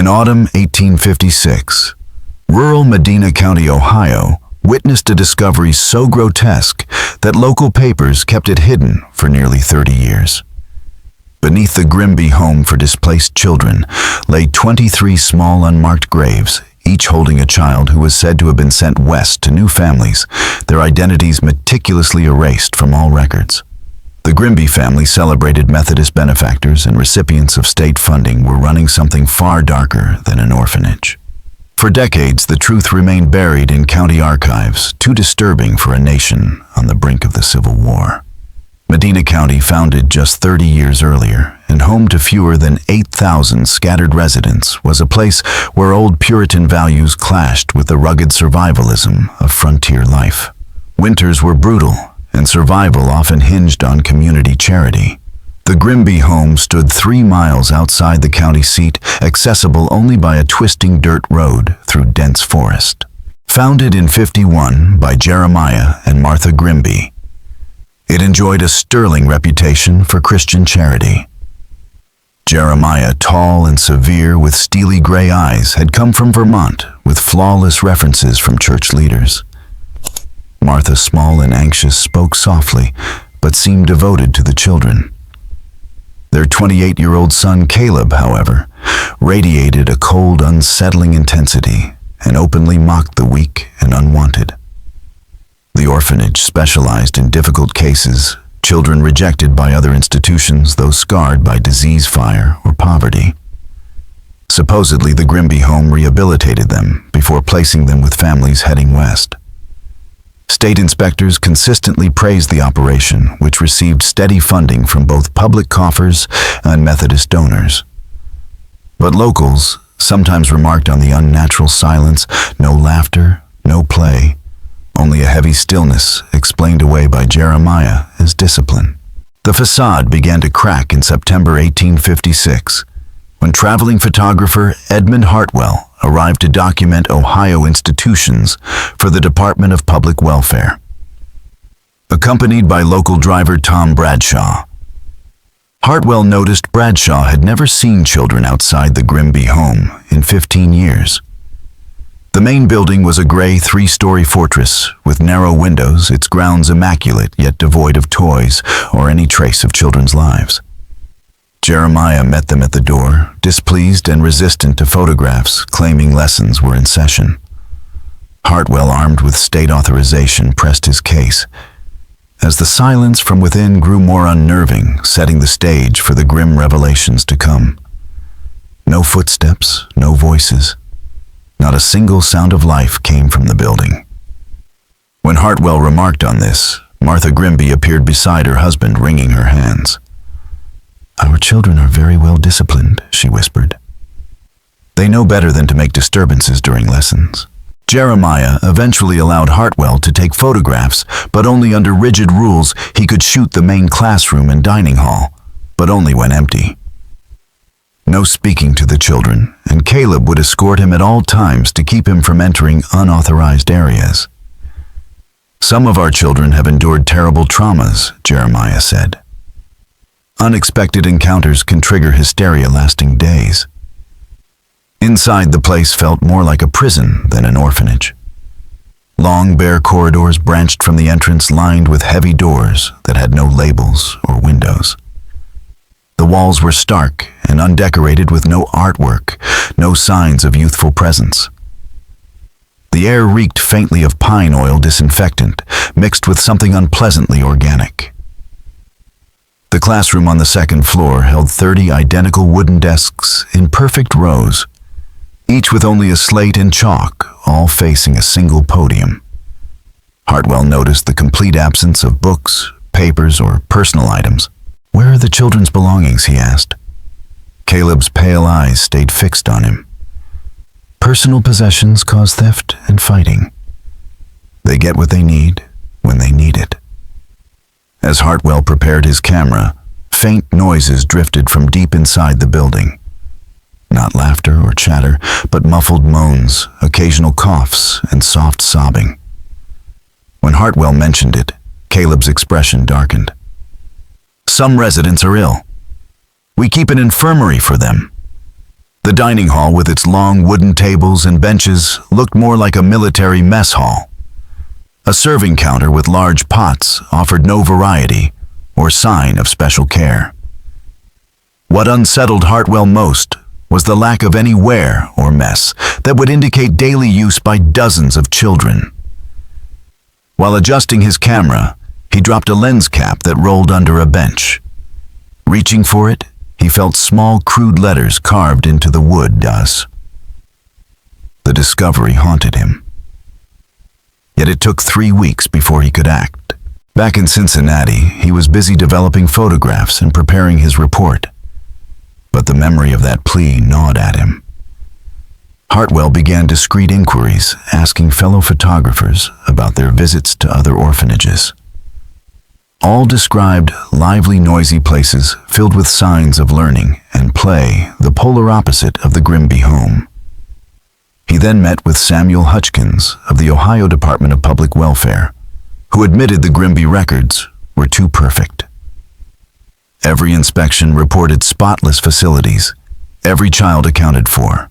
In autumn 1856, rural Medina County, Ohio, witnessed a discovery so grotesque that local papers kept it hidden for nearly 30 years. Beneath the Grimby home for displaced children lay 23 small unmarked graves, each holding a child who was said to have been sent west to new families, their identities meticulously erased from all records. The Grimby family celebrated Methodist benefactors and recipients of state funding were running something far darker than an orphanage. For decades, the truth remained buried in county archives, too disturbing for a nation on the brink of the Civil War. Medina County, founded just 30 years earlier and home to fewer than 8,000 scattered residents, was a place where old Puritan values clashed with the rugged survivalism of frontier life. Winters were brutal, and survival often hinged on community charity. The Grimby home stood 3 miles outside the county seat, accessible only by a twisting dirt road through dense forest. Founded in '51 by Jeremiah and Martha Grimby, it enjoyed a sterling reputation for Christian charity. Jeremiah, tall and severe with steely gray eyes, had come from Vermont with flawless references from church leaders. Martha, small and anxious, spoke softly, but seemed devoted to the children. Their 28-year-old son, Caleb, however, radiated a cold, unsettling intensity and openly mocked the weak and unwanted. The orphanage specialized in difficult cases, children rejected by other institutions, those scarred by disease, fire, or poverty. Supposedly, the Grimby home rehabilitated them before placing them with families heading west. State inspectors consistently praised the operation, which received steady funding from both public coffers and Methodist donors. But locals sometimes remarked on the unnatural silence, no laughter, no play, only a heavy stillness explained away by Jeremiah as discipline. The facade began to crack in September 1856, when traveling photographer Edmund Hartwell arrived to document Ohio institutions for the Department of Public Welfare. Accompanied by local driver Tom Bradshaw, Hartwell noticed Bradshaw had never seen children outside the Grimby home in 15 years. The main building was a gray 3-story fortress with narrow windows, its grounds immaculate yet devoid of toys or any trace of children's lives. Jeremiah met them at the door, displeased and resistant to photographs, claiming lessons were in session. Hartwell, armed with state authorization, pressed his case, as the silence from within grew more unnerving, setting the stage for the grim revelations to come. No footsteps, no voices. Not a single sound of life came from the building. When Hartwell remarked on this, Martha Grimby appeared beside her husband, wringing her hands. "Our children are very well disciplined," she whispered. "They know better than to make disturbances during lessons." Jeremiah eventually allowed Hartwell to take photographs, but only under rigid rules. He could shoot the main classroom and dining hall, but only when empty. No speaking to the children, and Caleb would escort him at all times to keep him from entering unauthorized areas. "Some of our children have endured terrible traumas," Jeremiah said. Unexpected encounters can trigger hysteria lasting days. Inside, the place felt more like a prison than an orphanage. Long, bare corridors branched from the entrance, lined with heavy doors that had no labels or windows. The walls were stark and undecorated, with no artwork, no signs of youthful presence. The air reeked faintly of pine oil disinfectant, mixed with something unpleasantly organic. The classroom on the second floor held 30 identical wooden desks in perfect rows, each with only a slate and chalk, all facing a single podium. Hartwell noticed the complete absence of books, papers, or personal items. "Where are the children's belongings?" he asked. Caleb's pale eyes stayed fixed on him. "Personal possessions cause theft and fighting. They get what they need when they need it." As Hartwell prepared his camera, faint noises drifted from deep inside the building. Not laughter or chatter, but muffled moans, occasional coughs, and soft sobbing. When Hartwell mentioned it, Caleb's expression darkened. "Some residents are ill. We keep an infirmary for them." The dining hall with its long wooden tables and benches looked more like a military mess hall. A serving counter with large pots offered no variety or sign of special care. What unsettled Hartwell most was the lack of any wear or mess that would indicate daily use by dozens of children. While adjusting his camera, he dropped a lens cap that rolled under a bench. Reaching for it, he felt small, crude letters carved into the wood as. The discovery haunted him. Yet it took 3 weeks before he could act. Back in Cincinnati, he was busy developing photographs and preparing his report. But the memory of that plea gnawed at him. Hartwell began discreet inquiries, asking fellow photographers about their visits to other orphanages. All described lively, noisy places filled with signs of learning and play, the polar opposite of the Grimby home. He then met with Samuel Hutchins of the Ohio Department of Public Welfare, who admitted the Grimby records were too perfect. Every inspection reported spotless facilities, every child accounted for.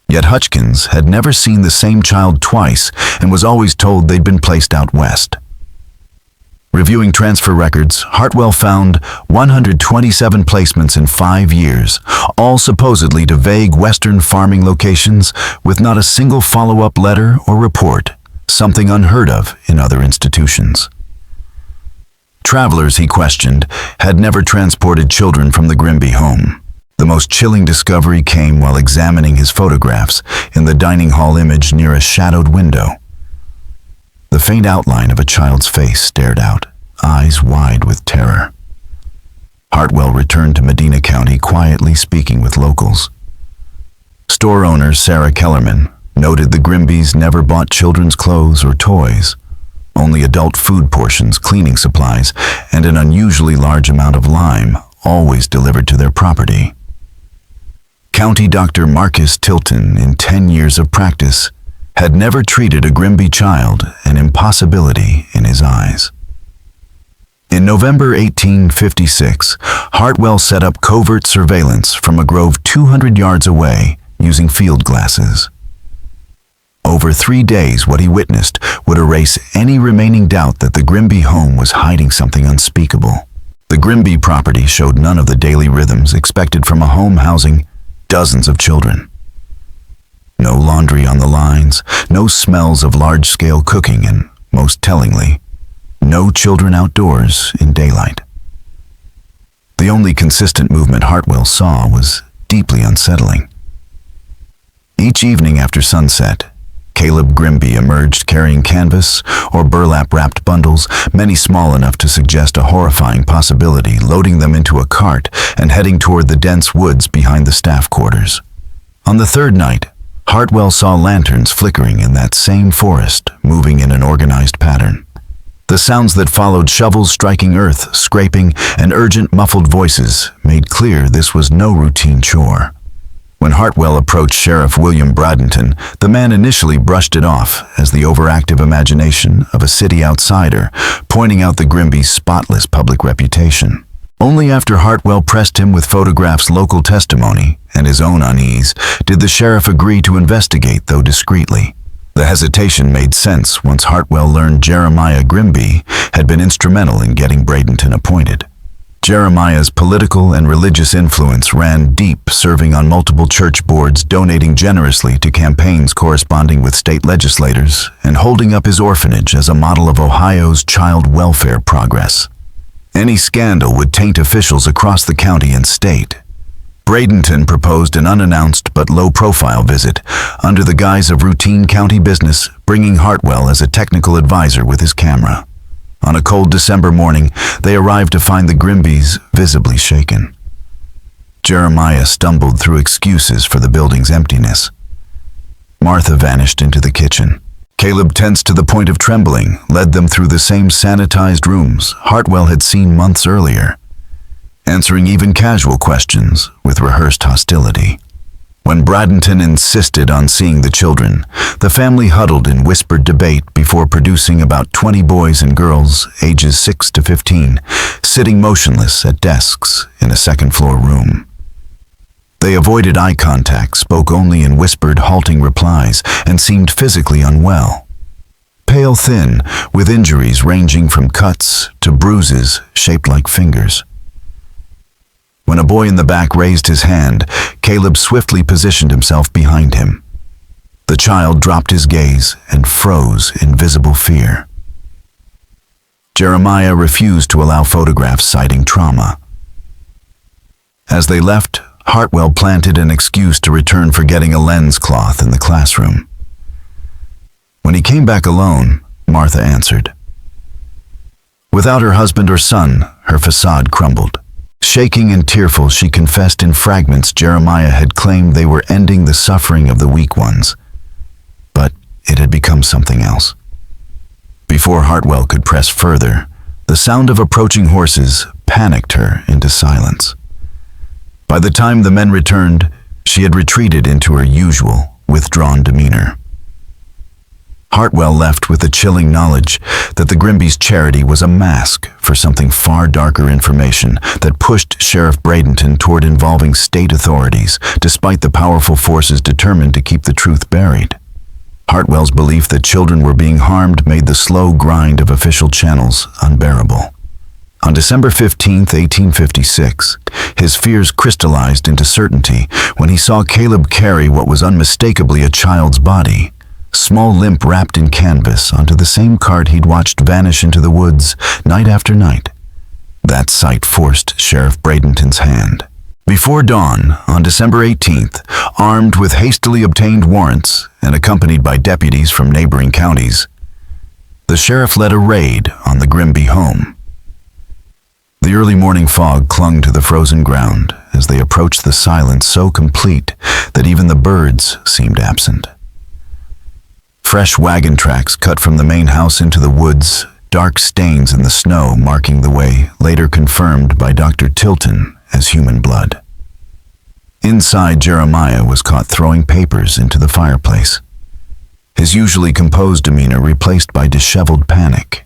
Yet Hutchins had never seen the same child twice and was always told they'd been placed out west. Reviewing transfer records, Hartwell found 127 placements in 5 years, all supposedly to vague western farming locations with not a single follow-up letter or report, something unheard of in other institutions. Travelers, he questioned, had never transported children from the Grimby home. The most chilling discovery came while examining his photographs in the dining hall image near a shadowed window. The faint outline of a child's face stared out, eyes wide with terror. Hartwell returned to Medina County, quietly speaking with locals. Store owner Sarah Kellerman noted the Grimbys never bought children's clothes or toys, only adult food portions, cleaning supplies, and an unusually large amount of lime, always delivered to their property. County Dr. Marcus Tilton, in 10 years of practice, had never treated a Grimby child an impossibility in his eyes. In November 1856, Hartwell set up covert surveillance from a grove 200 yards away using field glasses. Over 3 days, what he witnessed would erase any remaining doubt that the Grimby home was hiding something unspeakable. The Grimby property showed none of the daily rhythms expected from a home housing dozens of children. No laundry on the lines, no smells of large-scale cooking, and, most tellingly, no children outdoors in daylight. The only consistent movement Hartwell saw was deeply unsettling. Each evening after sunset, Caleb Grimby emerged carrying canvas or burlap-wrapped bundles, many small enough to suggest a horrifying possibility, loading them into a cart and heading toward the dense woods behind the staff quarters. On the third night, Hartwell saw lanterns flickering in that same forest, moving in an organized pattern. The sounds that followed, shovels striking earth, scraping, and urgent muffled voices, made clear this was no routine chore. When Hartwell approached Sheriff William Bradenton, the man initially brushed it off as the overactive imagination of a city outsider, pointing out the Grimby's spotless public reputation. Only after Hartwell pressed him with photographs, local testimony, and his own unease, did the sheriff agree to investigate, though discreetly. The hesitation made sense once Hartwell learned Jeremiah Grimby had been instrumental in getting Bradenton appointed. Jeremiah's political and religious influence ran deep, serving on multiple church boards, donating generously to campaigns corresponding with state legislators, and holding up his orphanage as a model of Ohio's child welfare progress. Any scandal would taint officials across the county and state. Bradenton proposed an unannounced but low-profile visit under the guise of routine county business, bringing Hartwell as a technical advisor with his camera. On a cold December morning, they arrived to find the Grimbys visibly shaken. Jeremiah stumbled through excuses for the building's emptiness. Martha vanished into the kitchen. Caleb, tense to the point of trembling, led them through the same sanitized rooms Hartwell had seen months earlier, answering even casual questions with rehearsed hostility. When Bradenton insisted on seeing the children, the family huddled in whispered debate before producing about 20 boys and girls ages 6 to 15, sitting motionless at desks in a second-floor room. They avoided eye contact, spoke only in whispered, halting replies, and seemed physically unwell. Pale thin, with injuries ranging from cuts to bruises shaped like fingers. When a boy in the back raised his hand, Caleb swiftly positioned himself behind him. The child dropped his gaze and froze in visible fear. Jeremiah refused to allow photographs citing trauma. As they left, Hartwell planted an excuse to return, forgetting a lens cloth in the classroom. When he came back alone, Martha answered. Without her husband or son, her facade crumbled. Shaking and tearful, she confessed in fragments Jeremiah had claimed they were ending the suffering of the weak ones. But it had become something else. Before Hartwell could press further, the sound of approaching horses panicked her into silence. By the time the men returned, she had retreated into her usual, withdrawn demeanor. Hartwell left with the chilling knowledge that the Grimby's charity was a mask for something far darker, information that pushed Sheriff Bradenton toward involving state authorities, despite the powerful forces determined to keep the truth buried. Hartwell's belief that children were being harmed made the slow grind of official channels unbearable. On December 15, 1856, his fears crystallized into certainty when he saw Caleb carry what was unmistakably a child's body, small limp wrapped in canvas, onto the same cart he'd watched vanish into the woods night after night. That sight forced Sheriff Bradenton's hand. Before dawn, on December 18th, armed with hastily obtained warrants and accompanied by deputies from neighboring counties, the sheriff led a raid on the Grimby home. The early morning fog clung to the frozen ground as they approached, the silence so complete that even the birds seemed absent. Fresh wagon tracks cut from the main house into the woods, dark stains in the snow marking the way, later confirmed by Dr. Tilton as human blood. Inside, Jeremiah was caught throwing papers into the fireplace, his usually composed demeanor replaced by disheveled panic.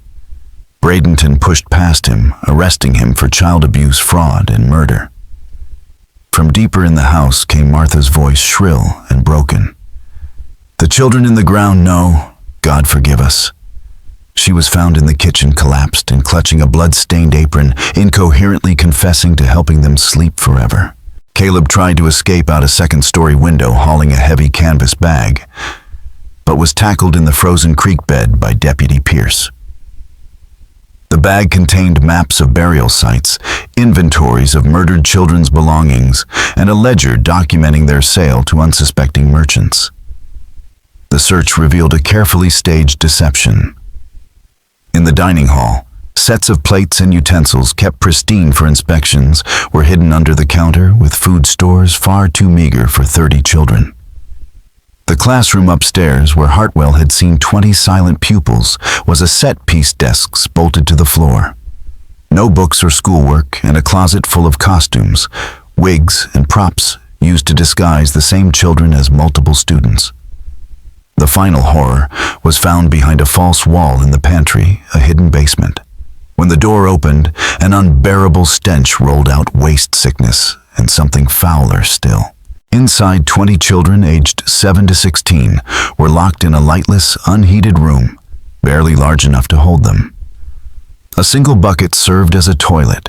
Bradenton pushed past him, arresting him for child abuse, fraud, and murder. From deeper in the house came Martha's voice, shrill and broken. "The children in the ground know, God forgive us." She was found in the kitchen, collapsed and clutching a blood-stained apron, incoherently confessing to helping them sleep forever. Caleb tried to escape out a second-story window, hauling a heavy canvas bag, but was tackled in the frozen creek bed by Deputy Pierce. The bag contained maps of burial sites, inventories of murdered children's belongings, and a ledger documenting their sale to unsuspecting merchants. The search revealed a carefully staged deception. In the dining hall, sets of plates and utensils kept pristine for inspections were hidden under the counter, with food stores far too meager for 30 children. The classroom upstairs, where Hartwell had seen 20 silent pupils, was a set-piece desk bolted to the floor. No books or schoolwork, and a closet full of costumes, wigs, and props used to disguise the same children as multiple students. The final horror was found behind a false wall in the pantry, a hidden basement. When the door opened, an unbearable stench rolled out, waste sickness, and something fouler still. Inside, 20 children aged 7 to 16 were locked in a lightless, unheated room, barely large enough to hold them. A single bucket served as a toilet.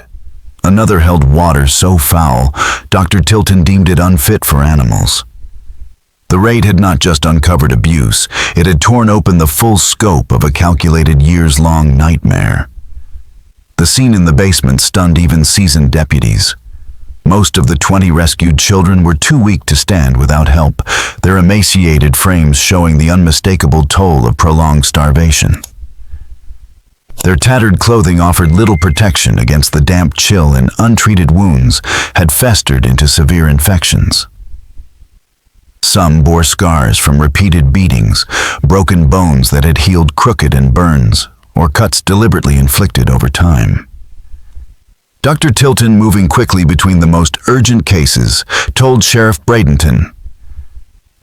Another held water so foul, Dr. Tilton deemed it unfit for animals. The raid had not just uncovered abuse, it had torn open the full scope of a calculated years-long nightmare. The scene in the basement stunned even seasoned deputies. Most of the 20 rescued children were too weak to stand without help, their emaciated frames showing the unmistakable toll of prolonged starvation. Their tattered clothing offered little protection against the damp chill, and untreated wounds had festered into severe infections. Some bore scars from repeated beatings, broken bones that had healed crooked, and burns, or cuts deliberately inflicted over time. Dr. Tilton, moving quickly between the most urgent cases, told Sheriff Bradenton,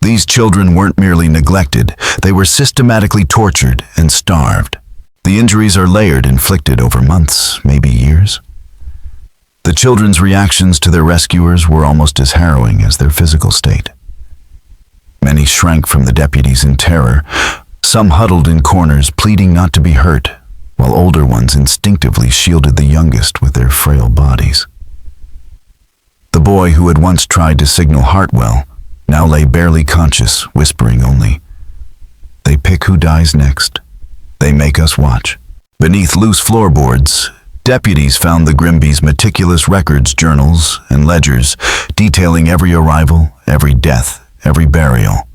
"These children weren't merely neglected, they were systematically tortured and starved. The injuries are layered, inflicted over months, maybe years." The children's reactions to their rescuers were almost as harrowing as their physical state. Many shrank from the deputies in terror, some huddled in corners pleading not to be hurt, while older ones instinctively shielded the youngest with their frail bodies. The boy who had once tried to signal Hartwell now lay barely conscious, whispering only, "They pick who dies next. They make us watch." Beneath loose floorboards, deputies found the Grimby's meticulous records, journals, and ledgers detailing every arrival, every death, every burial.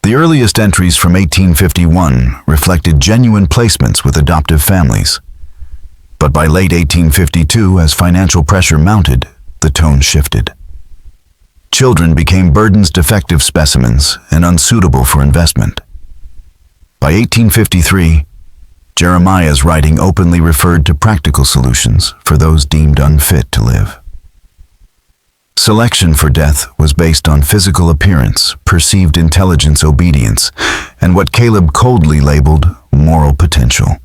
The earliest entries from 1851 reflected genuine placements with adoptive families. But by late 1852, as financial pressure mounted, the tone shifted. Children became burdens, defective specimens, and unsuitable for investment. By 1853, Jeremiah's writing openly referred to practical solutions for those deemed unfit to live. Selection for death was based on physical appearance, perceived intelligence, obedience, and what Caleb coldly labeled moral potential.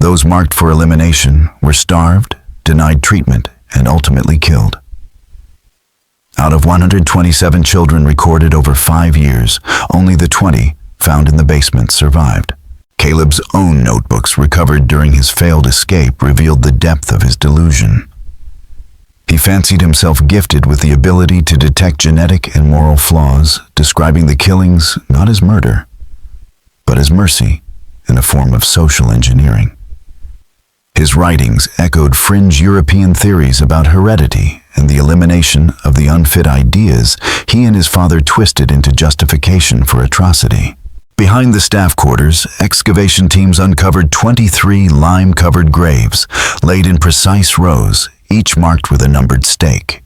Those marked for elimination were starved, denied treatment, and ultimately killed. Out of 127 children recorded over 5 years, only the 20 found in the basement survived. Caleb's own notebooks recovered during his failed escape revealed the depth of his delusion. He fancied himself gifted with the ability to detect genetic and moral flaws, describing the killings not as murder, but as mercy in a form of social engineering. His writings echoed fringe European theories about heredity and the elimination of the unfit ideas he and his father twisted into justification for atrocity. Behind the staff quarters, excavation teams uncovered 23 lime-covered graves, laid in precise rows, each marked with a numbered stake.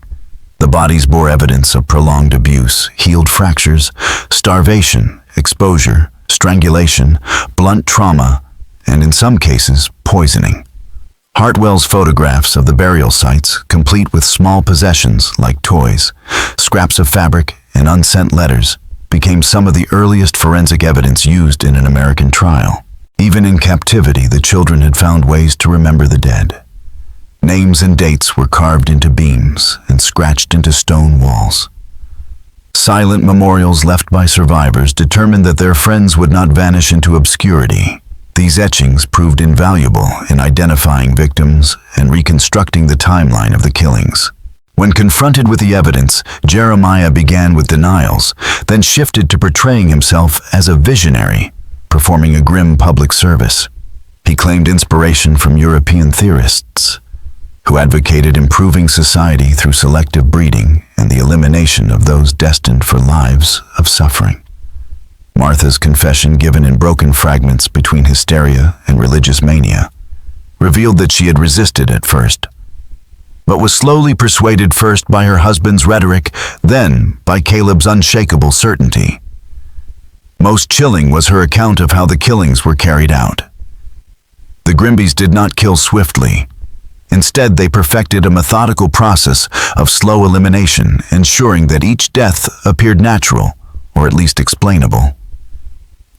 The bodies bore evidence of prolonged abuse, healed fractures, starvation, exposure, strangulation, blunt trauma, and in some cases, poisoning. Hartwell's photographs of the burial sites, complete with small possessions like toys, scraps of fabric, and unsent letters, became some of the earliest forensic evidence used in an American trial. Even in captivity, the children had found ways to remember the dead. Names and dates were carved into beams and scratched into stone walls. Silent memorials left by survivors determined that their friends would not vanish into obscurity. These etchings proved invaluable in identifying victims and reconstructing the timeline of the killings. When confronted with the evidence, Jeremiah began with denials, then shifted to portraying himself as a visionary, performing a grim public service. He claimed inspiration from European theorists, who advocated improving society through selective breeding and the elimination of those destined for lives of suffering. Martha's confession, given in broken fragments between hysteria and religious mania, revealed that she had resisted at first, but was slowly persuaded first by her husband's rhetoric, then by Caleb's unshakable certainty. Most chilling was her account of how the killings were carried out. The Grimbys did not kill swiftly. Instead, they perfected a methodical process of slow elimination, ensuring that each death appeared natural, or at least explainable.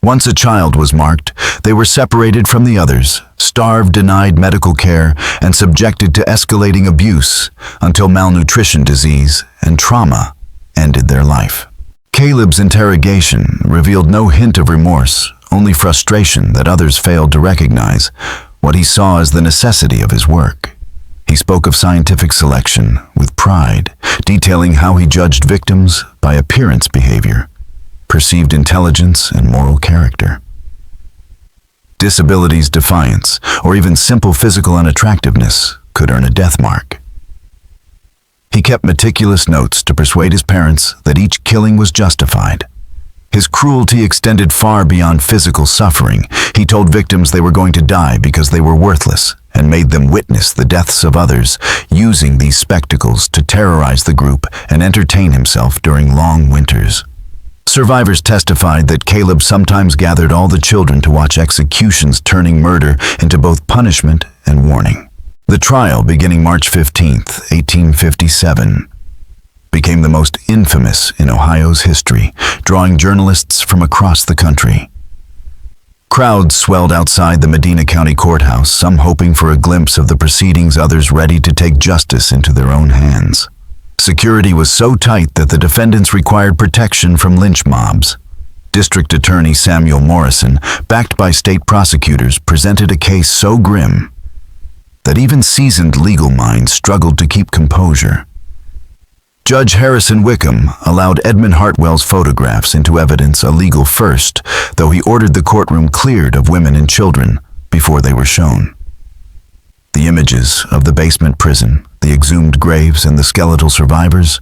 Once a child was marked, they were separated from the others, starved, denied medical care, and subjected to escalating abuse until malnutrition, disease, and trauma ended their life. Caleb's interrogation revealed no hint of remorse, only frustration that others failed to recognize what he saw as the necessity of his work. He spoke of scientific selection with pride, detailing how he judged victims by appearance, behavior, perceived intelligence, and moral character. Disabilities, defiance, or even simple physical unattractiveness could earn a death mark. He kept meticulous notes to persuade his parents that each killing was justified. His cruelty extended far beyond physical suffering. He told victims they were going to die because they were worthless, and made them witness the deaths of others, using these spectacles to terrorize the group and entertain himself during long winters. Survivors testified that Caleb sometimes gathered all the children to watch executions, turning murder into both punishment and warning. The trial, beginning March 15, 1857, became the most infamous in Ohio's history, drawing journalists from across the country. Crowds swelled outside the Medina County Courthouse, some hoping for a glimpse of the proceedings, others ready to take justice into their own hands. Security was so tight that the defendants required protection from lynch mobs. District Attorney Samuel Morrison, backed by state prosecutors, presented a case so grim that even seasoned legal minds struggled to keep composure. Judge Harrison Wickham allowed Edmund Hartwell's photographs into evidence, a legal first, though he ordered the courtroom cleared of women and children before they were shown. The images of the basement prison, the exhumed graves, and the skeletal survivors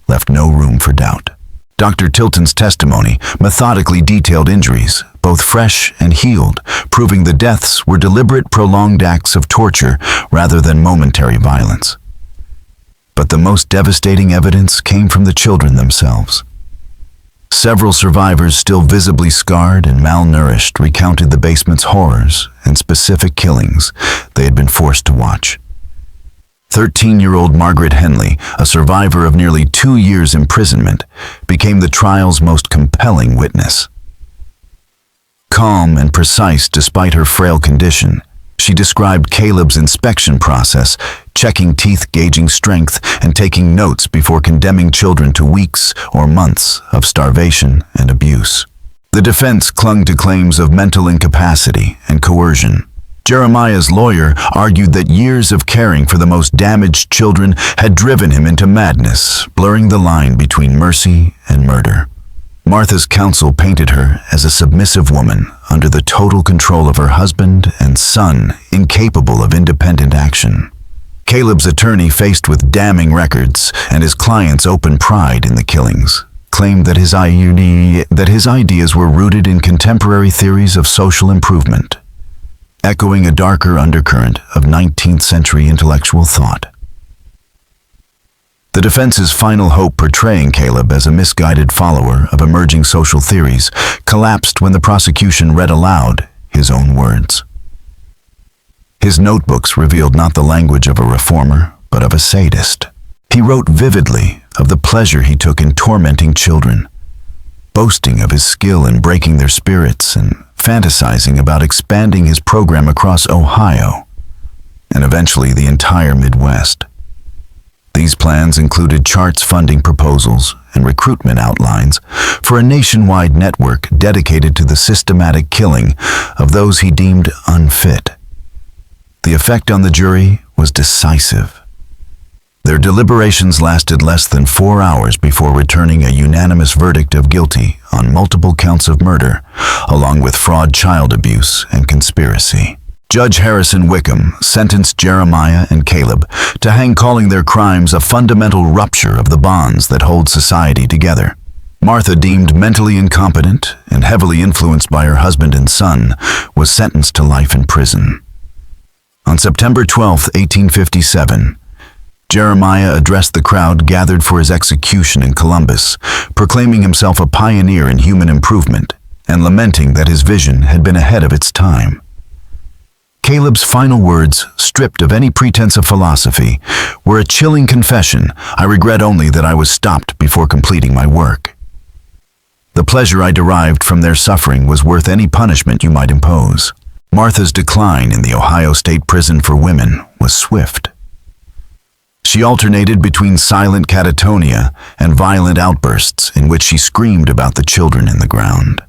left no room for doubt. Dr. Tilton's testimony methodically detailed injuries, both fresh and healed, proving the deaths were deliberate, prolonged acts of torture rather than momentary violence. But the most devastating evidence came from the children themselves. Several survivors, still visibly scarred and malnourished, recounted the basement's horrors and specific killings they had been forced to watch. 13-year-old Margaret Henley, a survivor of nearly 2 years' imprisonment, became the trial's most compelling witness. Calm and precise despite her frail condition, she described Caleb's inspection process, checking teeth, gauging strength, and taking notes before condemning children to weeks or months of starvation and abuse. The defense clung to claims of mental incapacity and coercion. Jeremiah's lawyer argued that years of caring for the most damaged children had driven him into madness, blurring the line between mercy and murder. Martha's counsel painted her as a submissive woman under the total control of her husband and son, incapable of independent action. Caleb's attorney, faced with damning records and his client's open pride in the killings, claimed that his ideas were rooted in contemporary theories of social improvement, echoing a darker undercurrent of 19th century intellectual thought. The defense's final hope, portraying Caleb as a misguided follower of emerging social theories, collapsed when the prosecution read aloud his own words. His notebooks revealed not the language of a reformer, but of a sadist. He wrote vividly of the pleasure he took in tormenting children, boasting of his skill in breaking their spirits and fantasizing about expanding his program across Ohio and eventually the entire Midwest. These plans included charts, funding proposals, and recruitment outlines for a nationwide network dedicated to the systematic killing of those he deemed unfit. The effect on the jury was decisive. Their deliberations lasted less than 4 hours before returning a unanimous verdict of guilty on multiple counts of murder, along with fraud, child abuse, and conspiracy. Judge Harrison Wickham sentenced Jeremiah and Caleb to hang, calling their crimes a fundamental rupture of the bonds that hold society together. Martha, deemed mentally incompetent and heavily influenced by her husband and son, was sentenced to life in prison. On September 12, 1857, Jeremiah addressed the crowd gathered for his execution in Columbus, proclaiming himself a pioneer in human improvement and lamenting that his vision had been ahead of its time. Caleb's final words, stripped of any pretense of philosophy, were a chilling confession. "I regret only that I was stopped before completing my work. The pleasure I derived from their suffering was worth any punishment you might impose." Martha's decline in the Ohio State Prison for Women was swift. She alternated between silent catatonia and violent outbursts in which she screamed about the children in the ground.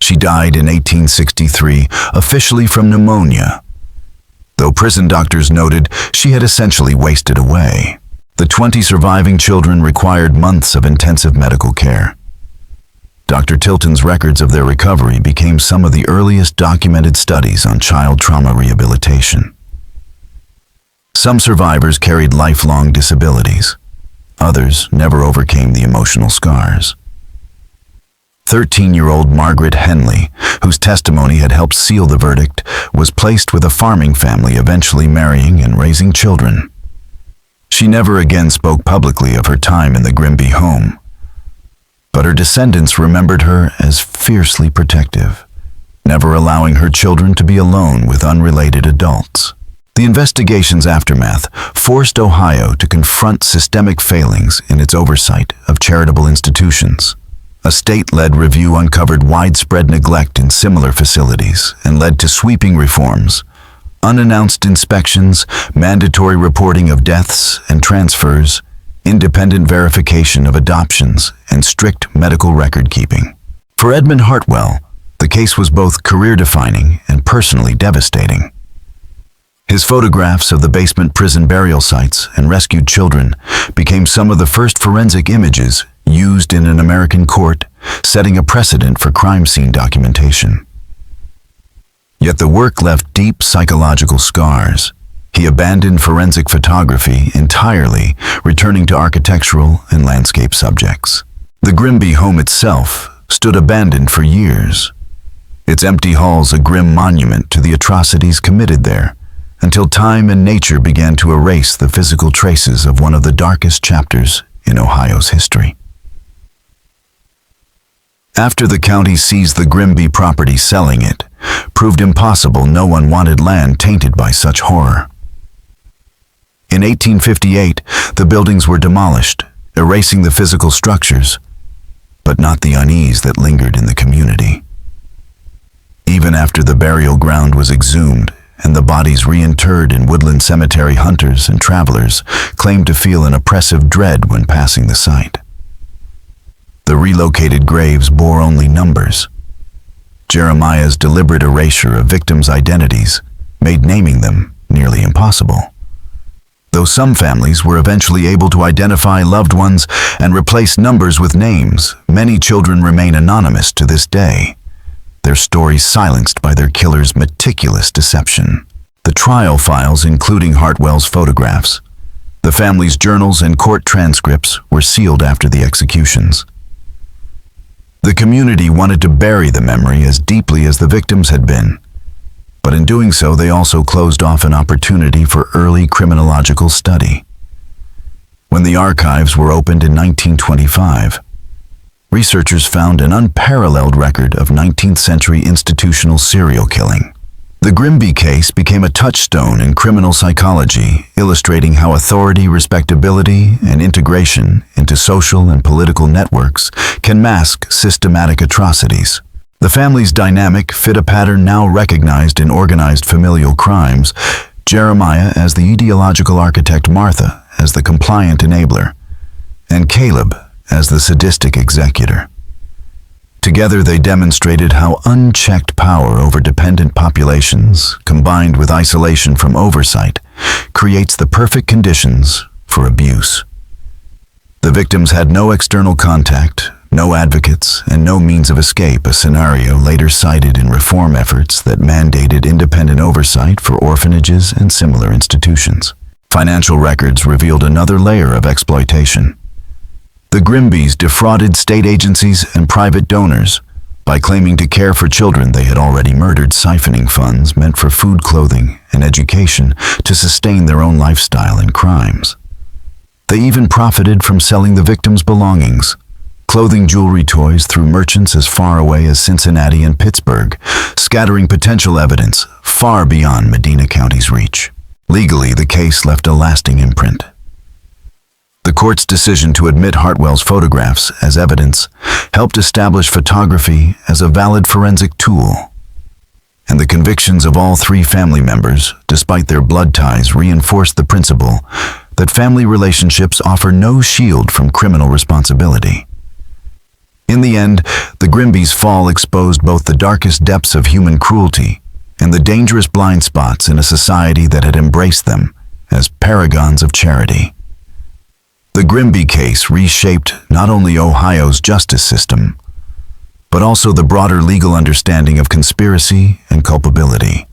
She died in 1863, officially from pneumonia, though prison doctors noted she had essentially wasted away. The 20 surviving children required months of intensive medical care. Dr. Tilton's records of their recovery became some of the earliest documented studies on child trauma rehabilitation. Some survivors carried lifelong disabilities. Others never overcame the emotional scars. 13-year-old Margaret Henley, whose testimony had helped seal the verdict, was placed with a farming family, eventually marrying and raising children. She never again spoke publicly of her time in the Grimby home, but her descendants remembered her as fiercely protective, never allowing her children to be alone with unrelated adults. The investigation's aftermath forced Ohio to confront systemic failings in its oversight of charitable institutions. A state-led review uncovered widespread neglect in similar facilities and led to sweeping reforms. Unannounced inspections, mandatory reporting of deaths and transfers, independent verification of adoptions, and strict medical record-keeping. For Edmund Hartwell, the case was both career-defining and personally devastating. His photographs of the basement prison burial sites and rescued children became some of the first forensic images used in an American court, setting a precedent for crime scene documentation. Yet the work left deep psychological scars. He abandoned forensic photography entirely, returning to architectural and landscape subjects. The Grimby home itself stood abandoned for years, its empty halls a grim monument to the atrocities committed there, until time and nature began to erase the physical traces of one of the darkest chapters in Ohio's history. After the county seized the Grimby property, selling it proved impossible. No one wanted land tainted by such horror. In 1858, the buildings were demolished, erasing the physical structures, but not the unease that lingered in the community. Even after the burial ground was exhumed and the bodies reinterred in Woodland Cemetery, hunters and travelers claimed to feel an oppressive dread when passing the site. The relocated graves bore only numbers. Jeremiah's deliberate erasure of victims' identities made naming them nearly impossible. Though some families were eventually able to identify loved ones and replace numbers with names, many children remain anonymous to this day, their stories silenced by their killer's meticulous deception. The trial files, including Hartwell's photographs, the family's journals and court transcripts, were sealed after the executions. The community wanted to bury the memory as deeply as the victims had been, but in doing so they also closed off an opportunity for early criminological study. When the archives were opened in 1925, researchers found an unparalleled record of 19th-century institutional serial killing. The Grimby case became a touchstone in criminal psychology, illustrating how authority, respectability, and integration into social and political networks can mask systematic atrocities. The family's dynamic fit a pattern now recognized in organized familial crimes, Jeremiah as the ideological architect, Martha as the compliant enabler, and Caleb as the sadistic executor. Together they demonstrated how unchecked power over dependent populations, combined with isolation from oversight, creates the perfect conditions for abuse. The victims had no external contact, no advocates, and no means of escape, a scenario later cited in reform efforts that mandated independent oversight for orphanages and similar institutions. Financial records revealed another layer of exploitation. The Grimbys defrauded state agencies and private donors by claiming to care for children they had already murdered, siphoning funds meant for food, clothing, and education to sustain their own lifestyle and crimes. They even profited from selling the victims' belongings, clothing, jewelry, toys through merchants as far away as Cincinnati and Pittsburgh, scattering potential evidence far beyond Medina County's reach. Legally, the case left a lasting imprint. The court's decision to admit Hartwell's photographs as evidence helped establish photography as a valid forensic tool, and the convictions of all three family members, despite their blood ties, reinforced the principle that family relationships offer no shield from criminal responsibility. In the end, the Grimbys' fall exposed both the darkest depths of human cruelty and the dangerous blind spots in a society that had embraced them as paragons of charity. The Grimby case reshaped not only Ohio's justice system, but also the broader legal understanding of conspiracy and culpability.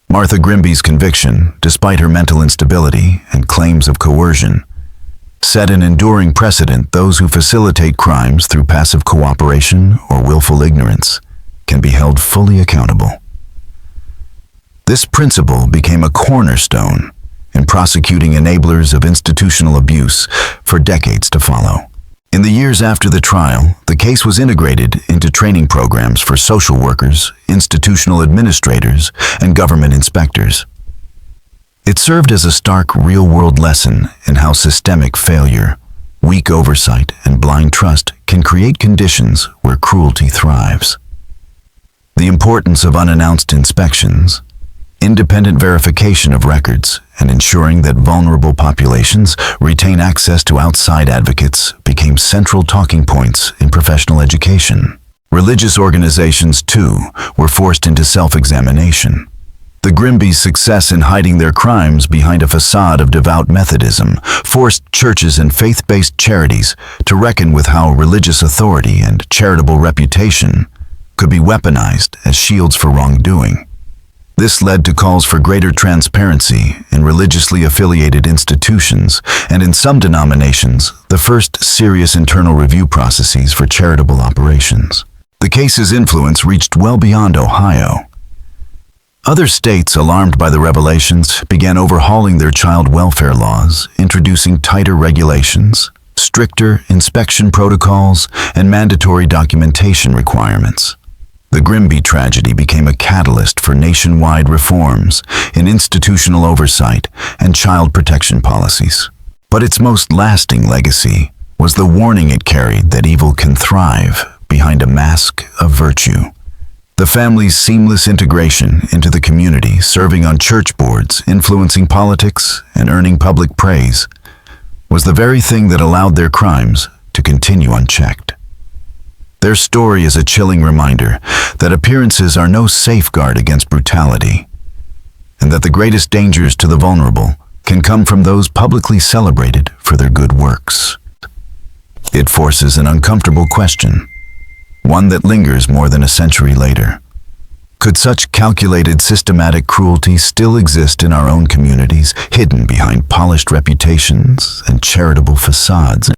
Martha Grimby's conviction, despite her mental instability and claims of coercion, set an enduring precedent. Those who facilitate crimes through passive cooperation or willful ignorance can be held fully accountable. This principle became a cornerstone in prosecuting enablers of institutional abuse for decades to follow. In the years after the trial, the case was integrated into training programs for social workers, institutional administrators, and government inspectors. It served as a stark real-world lesson in how systemic failure, Weak oversight and blind trust can create conditions where cruelty thrives. The importance of unannounced inspections, independent verification of records, and ensuring that vulnerable populations retain access to outside advocates became central talking points in professional education. Religious organizations, too, were forced into self-examination. The Grimby's success in hiding their crimes behind a facade of devout Methodism forced churches and faith-based charities to reckon with how religious authority and charitable reputation could be weaponized as shields for wrongdoing. This led to calls for greater transparency in religiously affiliated institutions and, in some denominations, the first serious internal review processes for charitable operations. The case's influence reached well beyond Ohio. Other states, alarmed by the revelations, began overhauling their child welfare laws, introducing tighter regulations, stricter inspection protocols, and mandatory documentation requirements. The Grimby tragedy became a catalyst for nationwide reforms in institutional oversight and child protection policies. But its most lasting legacy was the warning it carried that evil can thrive behind a mask of virtue. The family's seamless integration into the community, serving on church boards, influencing politics, and earning public praise, was the very thing that allowed their crimes to continue unchecked. Their story is a chilling reminder that appearances are no safeguard against brutality, and that the greatest dangers to the vulnerable can come from those publicly celebrated for their good works. It forces an uncomfortable question, one that lingers more than a century later. Could such calculated, systematic cruelty still exist in our own communities, hidden behind polished reputations and charitable facades?